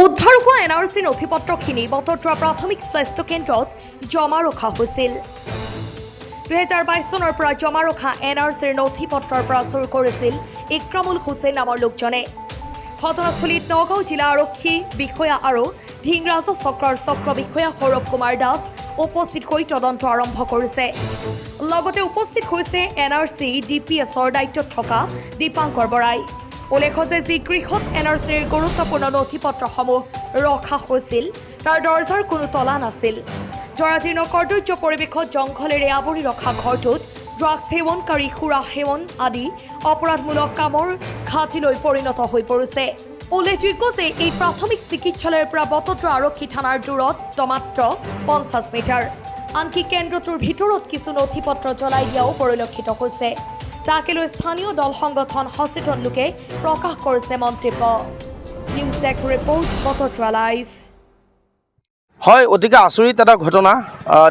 উদ্ধাৰ হোৱা এনআৰচি নথিপত্ৰখিনি বটদ্ৰা প্ৰাথমিক স্বাস্থ্য কেন্দ্ৰত জমা ৰখা হৈছিল। 2022 চনৰ পৰা জমা ৰখা এনআৰচিৰ নথিপত্ৰৰ পৰা চুৰ কৰিছিল ইক্ৰামুল হুছেইন নামৰ লোকজনে। ঘটনাস্থলীত নগাঁও জিলা আৰক্ষী বিষয়া আৰু ধিংৰাজ চক্ৰৰ চক্ৰ বিষয়া সৌৰভ কুমাৰ দাস উপস্থিত হৈ তদন্ত আৰম্ভ কৰিছে। লগতে উপস্থিত হৈছে এনআৰচি ডিপিএছৰ দায়িত্বত থকা দীপাংকৰ বৰাই। উল্লেখ্য যে যি গৃহত এনআৰচিৰ গুৰুত্বপূৰ্ণ নথিপত্ৰসমূহ ৰখা হৈছিল তাৰ দৰ্জাৰ কোনো তলা নাছিল। জৰাজীৰ্ণ কৰ্দৰ্য পৰিৱেশত জংঘলেৰে আৱৰি ৰখা ঘৰটোত ড্ৰাগছ সেৱনকাৰী সুৰা সেৱন আদি অপৰাধমূলক কামৰ ঘাটিলৈ পৰিণত হৈ পৰিছে। উল্লেখযোগ্য যে এই প্ৰাথমিক চিকিৎসালয়ৰ পৰা বটদ্ৰা আৰক্ষী থানাৰ দূৰত্ব মাত্ৰ 50 মিটাৰ। আনকি কেন্দ্ৰটোৰ ভিতৰত কিছু নথিপত্ৰ জ্বলাই দিয়াও পৰিলক্ষিত হৈছে। তাকে লৈ স্থানীয় দল সংগঠন সচেতন লোকে প্ৰকাশ কৰিছে মন্তব্য। News desk report, Batadrava live. হয়, অতিকে আচৰিত এটা ঘটনা।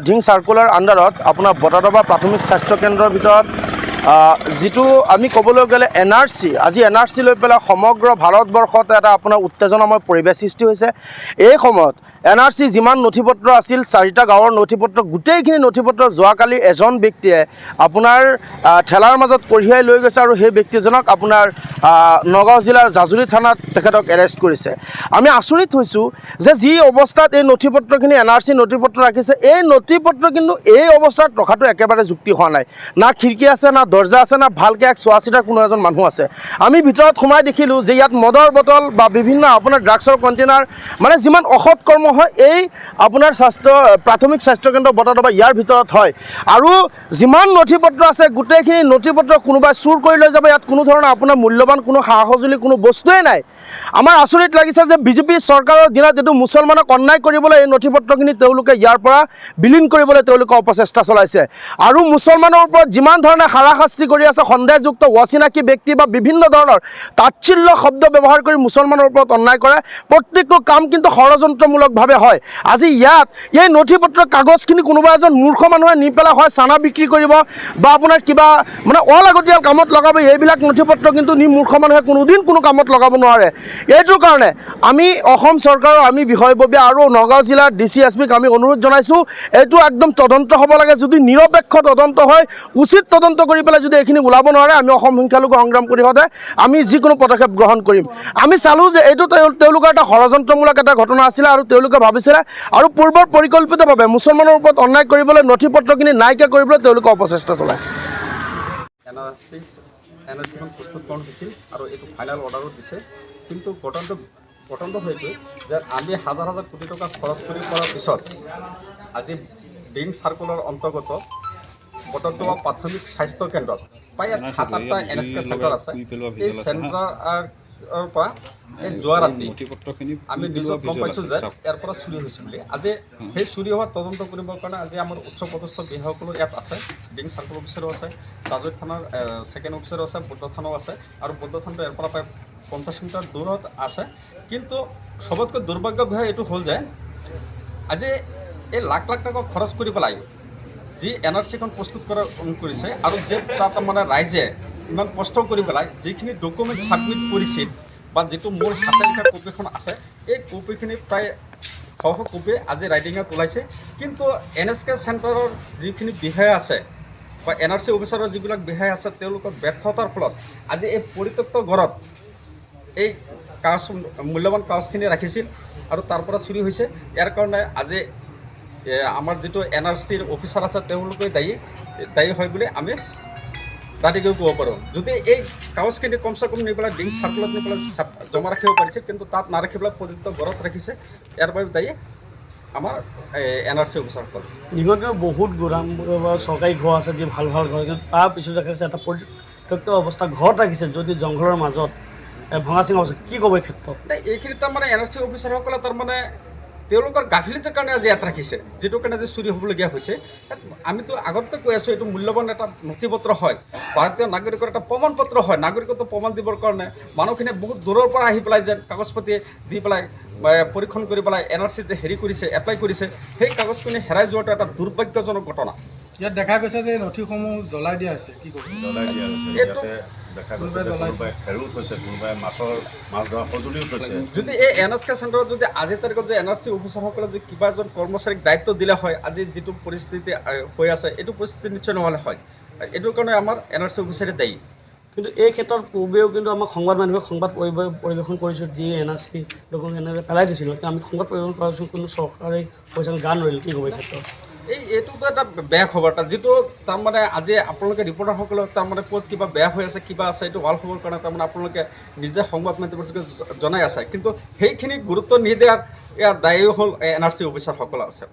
ধিং চাৰ্কুলাৰ আণ্ডাৰত আপোনাৰ বটদ্ৰা প্ৰাথমিক স্বাস্থ্য কেন্দ্ৰৰ ভিতৰত যিটো আমি ক'বলৈ গ'লে এনআৰচি, আজি এনআৰচি লৈ পেলাই সমগ্ৰ ভাৰতবৰ্ষত এটা আপোনাৰ উত্তেজনাময় পৰিৱেশ সৃষ্টি হৈছে। এই সময়ত এনআৰচি যিমান নথিপত্ৰ আছিল, 4টা গাঁৱৰ নথিপত্ৰ, গোটেইখিনি নথিপত্ৰ যোৱাকালি এজন ব্যক্তিয়ে আপোনাৰ ঠেলাৰ মাজত কঢ়িয়াই লৈ গৈছে আৰু সেই ব্যক্তিজনক আপোনাৰ নগাঁও জিলাৰ জাজুৰী থানাত তেখেতক এৰেষ্ট কৰিছে। আমি আচৰিত হৈছোঁ যে যি অৱস্থাত এই নথিপত্ৰখিনি এনআৰচি নথিপত্ৰ ৰাখিছে, এই নথিপত্ৰ কিন্তু এই অৱস্থাত ৰখাটো একেবাৰে যুক্তি হোৱা নাই। না খিৰিকী আছে, না দৰ্জা আছে, না ভালকৈ এক চোৱা চিতাৰ কোনো এজন মানুহ আছে। আমি ভিতৰত সোমাই দেখিলোঁ যে ইয়াত মদৰ বটল বা বিভিন্ন আপোনাৰ ড্ৰাগছৰ কণ্টেইনাৰ, মানে যিমান অসৎ কৰ্ম হয় এই আপোনাৰ প্ৰাথমিক স্বাস্থ্যকেন্দ্ৰ বটদ্ৰা ইয়াৰ ভিতৰত হয়। আৰু যিমান নথিপত্ৰ আছে গোটেইখিনি নথিপত্ৰ কোনোবাই চুৰ কৰি লৈ যাব। ইয়াত কোনো ধৰণৰ আপোনাৰ মূল্যৱান কোনো সা সঁজুলি কোনো বস্তুৱেই নাই। আমাৰ আচৰিত লাগিছে যে বিজেপি চৰকাৰৰ দিনত এইটো মুছলমানক অন্যায় কৰিবলৈ এই নথিপত্ৰখিনি তেওঁলোকে ইয়াৰ পৰা বিলীন কৰিবলৈ তেওঁলোকে অপচেষ্টা চলাইছে। আৰু মুছলমানৰ ওপৰত যিমান ধৰণে হাৰাশাস্তি কৰি আছে, সন্দেহযুক্ত অচিনাকি ব্যক্তি বা বিভিন্ন ধৰণৰ তাচ্ছিল্য শব্দ ব্যৱহাৰ কৰি মুছলমানৰ ওপৰত অন্যায় কৰে, প্ৰত্যেকটো কাম কিন্তু ষড়যন্ত্ৰমূলকভাৱে হয়। আজি ইয়াত এই নথিপত্ৰ কাগজখিনি কোনোবা এজন মূৰ্খ মানুহে নি পেলাই হয় চানা বিক্ৰী কৰিব বা আপোনাৰ কিবা মানে অলাগতিয়াল কামত লগাব। এইবিলাক নথিপত্ৰ কিন্তু নি মূৰ্খ মানুহে কোনোদিন কোনো কামত লগাব নোৱাৰে। এইটোৰ কাৰণে আমি অসম চৰকাৰৰ আমি বিষয়ববীয়া আৰু নগাঁও জিলাৰ DCSPক আমি অনুৰোধ জনাইছোঁ, এইটো একদম তদন্ত হ'ব লাগে। যদি নিৰপেক্ষ তদন্ত হয়, উচিত তদন্ত কৰি পেলাই যদি এইখিনি ওলাব নোৱাৰে, আমি অসম সংখ্যালঘু সংগ্ৰাম পৰিষদে আমি যিকোনো পদক্ষেপ গ্ৰহণ কৰিম। আমি চালোঁ যে এইটো তেওঁলোকৰ এটা ষড়যন্ত্ৰমূলক এটা ঘটনা আছিলে আৰু তেওঁলোকে ভাবিছিলে আৰু পূৰ্বৰ পৰিকল্পিতভাৱে মুছলমানৰ ওপৰত অন্যায় কৰিবলৈ নথিপত্ৰখিনি নাইকিয়া কৰিবলৈ তেওঁলোকে অপচেষ্টা চলাইছে। এনআৰচিখন প্ৰস্তুতকৰণ হৈছিল আৰু এইটো ফাইনেল অৰ্ডাৰো দিছে। কিন্তু ঘটনাটো সেইটো যে আমি হাজাৰ হাজাৰ কোটি টকা খৰচ কৰি কৰাৰ পিছত আজি ধিং চাৰ্কুলাৰ অন্তৰ্গত বটদ্ৰা প্ৰাথমিক স্বাস্থ্য কেন্দ্ৰত প্ৰায় 7-8টা NSK চেণ্টাৰ আছে। এই চেণ্টাৰৰ পৰা যোৱা ৰাতি আমি নিজক গম পাইছোঁ যে ইয়াৰ পৰা চুৰি হৈছে বুলি। আজি সেই চুৰি হোৱা তদন্ত কৰিবৰ কাৰণে আজি আমাৰ উচ্চপদস্থ বিষয়াসকলো ইয়াত আছে। ধিং চাৰ্কুল অফিচাৰো আছে, জাজুৰী থানাৰ ছেকেণ্ড অফিচাৰো আছে, বৌদ্ধ থানাও আছে আৰু বৌদ্ধ থানাটো ইয়াৰ পৰা প্ৰায় 50 মিটাৰ দূৰত আছে। কিন্তু চবতকৈ দুৰ্ভাগ্য বিষয় এইটো হ'ল যে আজি এই লাখ লাখ টকা খৰচ কৰি পেলাই যি এনআৰচিখন প্ৰস্তুত কৰিছে আৰু যে তাত মানে ৰাইজে ইমান কষ্ট কৰি পেলাই যিখিনি ডকুমেণ্ট ছাবমিট কৰিছিল বা যিটো মূল হাতে লিখা কপিখন আছে, এই কপিখিনি প্ৰায় 100 কপি আজি ৰাইডিঙত ওলাইছে। কিন্তু NSK চেণ্টাৰৰ যিখিনি বিষয়া আছে বা এনআৰচি অফিচাৰৰ যিবিলাক বিষয়া আছে, তেওঁলোকৰ ব্যৰ্থতাৰ ফলত আজি এই পৰিত্যক্ত ঘৰত এই কাগজ মূল্যৱান কাগজখিনি ৰাখিছিল আৰু তাৰ পৰা চুৰি হৈছে। ইয়াৰ কাৰণে আজি আমাৰ যিটো এনআৰচিৰ অফিচাৰ আছে তেওঁলোকে দায়ী হয় বুলি আমি দাঁতিকৈ ক'ব পাৰোঁ। যদি এই কাগজখিনি কমচে কম নি পেলাই ধিং চাৰ্কুলত নি পেলাই জমা ৰাখিব পাৰিছে, কিন্তু তাত নাৰাখি পেলাই পৰিত্যক্ত ঘৰত ৰাখিছে, ইয়াৰ বাবে দায়ী আমাৰ এনআৰচি অফিচাৰসকল। নিগমে বহুত গোদাম চৰকাৰী ঘৰ আছে, যি ভাল ভাল ঘৰ, কিন্তু তাৰপিছত ৰাখিছে এটা পৰিত্যক্ত অৱস্থা ঘৰত ৰাখিছে, যদি জংঘলৰ মাজত ভঙা চিঙা আছে। কি ক'ব এই ক্ষেত্ৰত? এইখিনি তাৰমানে এনআৰচি অফিচাৰসকলে তাৰমানে তেওঁলোকৰ গাফিলতিৰ কাৰণে আজি ইয়াত ৰাখিছে, যিটো কাৰণে আজি চুৰি হ'বলগীয়া হৈছে। আমিতো আগতে কৈ আছোঁ এইটো মূল্যৱান এটা নথিপত্ৰ হয়, ভাৰতীয় নাগৰিকৰ এটা প্ৰমাণ পত্ৰ হয়। নাগৰিকত্ব প্ৰমাণ দিবৰ কাৰণে মানুহখিনিয়ে বহুত দূৰৰ পৰা আহি পেলাই যে কাগজ পাতি দি পেলাই পৰীক্ষণ কৰি পেলাই এনআৰচিত হেৰি কৰিছে, এপ্লাই কৰিছে, সেই কাগজখিনি হেৰাই যোৱাটো এটা দুৰ্ভাগ্যজনক ঘটনা। ইয়াত দেখা গৈছে যে নথিসমূহ জ্বলাই দিয়া হৈছে, কি ক'ব? জ্বলাই দিয়া হৈছে। এইটো- ইয়াতে দেখা গৈছে যে কোনোবাই খেৰো থৈছে, কোনোবাই মাছ ধৰা সঁজুলিও থৈছে। যদি এই NSK চেণ্টাৰত যদি আজিৰ তাৰিখত যে NRC অফিচাৰসকলে যদি কিবা এজন কৰ্মচাৰীক দায়িত্ব দিলে হয়, আজি যিটো পৰিস্থিতি হৈ আছে এইটো পৰিস্থিতি নিশ্চয় নহ'লে হয়। এইটোৰ কাৰণে আমাৰ NRC অফিচাৰে দায়ী। কিন্তু এই ক্ষেত্ৰত পূৰ্বেও কিন্তু আমাক সংবাদ মাধ্যমে সংবাদ পৰিৱেশন কৰিছোঁ, যি NRC ডকুমেণ্ট এনেকৈ পেলাই দিছিল, আমি সংবাদ পৰিৱেশন কৰিছোঁ, কোনো চৰকাৰী পইচা গান নৰিল, কি ক'ব এই ক্ষেত্ৰত? এইটোতো এটা বেয়া খবৰ এটা, যিটো তাৰমানে আজি আপোনালোকে ৰিপৰ্টাৰসকলে তাৰমানে ক'ত কিবা বেয়া হৈ আছে, কিবা আছে, এইটো ভাল খবৰ কাৰণে তাৰমানে আপোনালোকে নিজে সংবাদ মাধ্যমত জনাই আছে, কিন্তু সেইখিনি গুৰুত্ব নিদিয়াৰ ইয়াৰ দায়ী হ'ল NRC অফিচাৰসকল আছে।